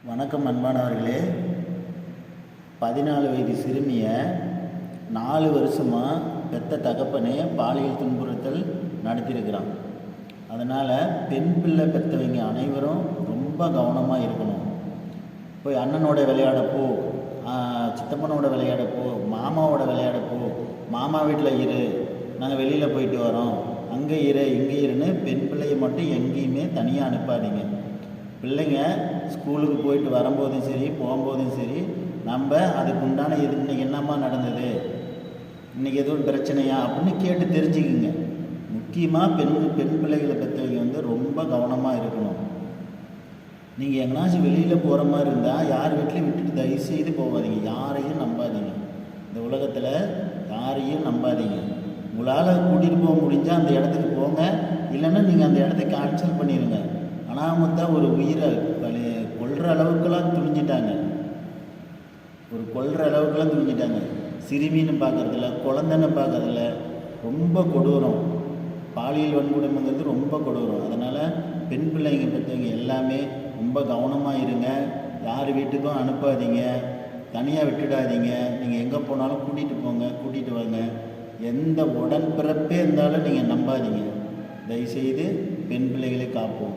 வணக்கம் அன்பானவர்களே. 14 வயது சிறுமியை 4 வருஷமாக பெத்த தகப்பனே பாலியல் துன்புறுத்தல் நடத்தியிருக்கிறான். அதனால் பெண் பிள்ளை பெற்றவங்க அனைவரும் ரொம்ப கவனமாக இருக்கணும். போய் அண்ணனோட விளையாடப்போ, சித்தப்பனோட விளையாடப்போ, மாமாவோட விளையாடப்போ, மாமா வீட்டில் இரு, நாங்கள் வெளியில் போயிட்டு வரோம், அங்கே இரு இங்கே இருன்னு பெண் பிள்ளையை மட்டும் எங்கேயுமே தனியாக அனுப்பாதீங்க. பிள்ளைங்க ஸ்கூலுக்கு போயிட்டு வரும்போதும் சரி போகும்போதும் சரி நம்ம அதுக்கு உண்டான இது இன்றைக்கி என்னம்மா நடந்தது, இன்றைக்கி எதுவும் பிரச்சனையா அப்படின்னு கேட்டு தெரிஞ்சுக்குங்க. முக்கியமாக பெண் பிள்ளைகளை பெற்றவங்க ரொம்ப கவனமாக இருக்கணும். நீங்கள் எங்கேனாச்சும் வெளியில் போகிற மாதிரி இருந்தால் யார் வீட்லையும் விட்டுட்டு தயவுசெய்து போகாதீங்க. யாரையும் நம்பாதீங்க. இந்த உலகத்தில் யாரையும் நம்பாதீங்க. உங்களால் கூட்டிகிட்டு போக முடிஞ்சால் அந்த இடத்துக்கு போங்க, இல்லைன்னா நீங்கள் அந்த இடத்த கேன்சல் பண்ணிடுங்க. அனாமத்தான் ஒரு உயிரை கொல்ற அளவுக்குலாம் துணிஞ்சிட்டாங்க. கொல்ற அளவுக்குலாம் துணிஞ்சிட்டாங்க. சிறுமின்னு பார்க்குறதில்ல, குழந்தைன்னு பார்க்குறதில்ல. ரொம்ப கொடூரம். பாலியல் வன்கொடுமைங்கிறது ரொம்ப கொடூரம். அதனால் பெண் பிள்ளைங்க பெற்றவங்க எல்லாமே ரொம்ப கவனமாக இருங்க. யார் வீட்டுக்கும் அனுப்பாதீங்க, தனியாக விட்டுடாதீங்க. நீங்கள் எங்கே போனாலும் கூட்டிகிட்டு போங்க, கூட்டிகிட்டு வாங்க. எந்த உடன்பிறப்பே இருந்தாலும் நீங்கள் நம்பாதீங்க. தயவுசெய்து பெண் பிள்ளைகளை காப்போம்.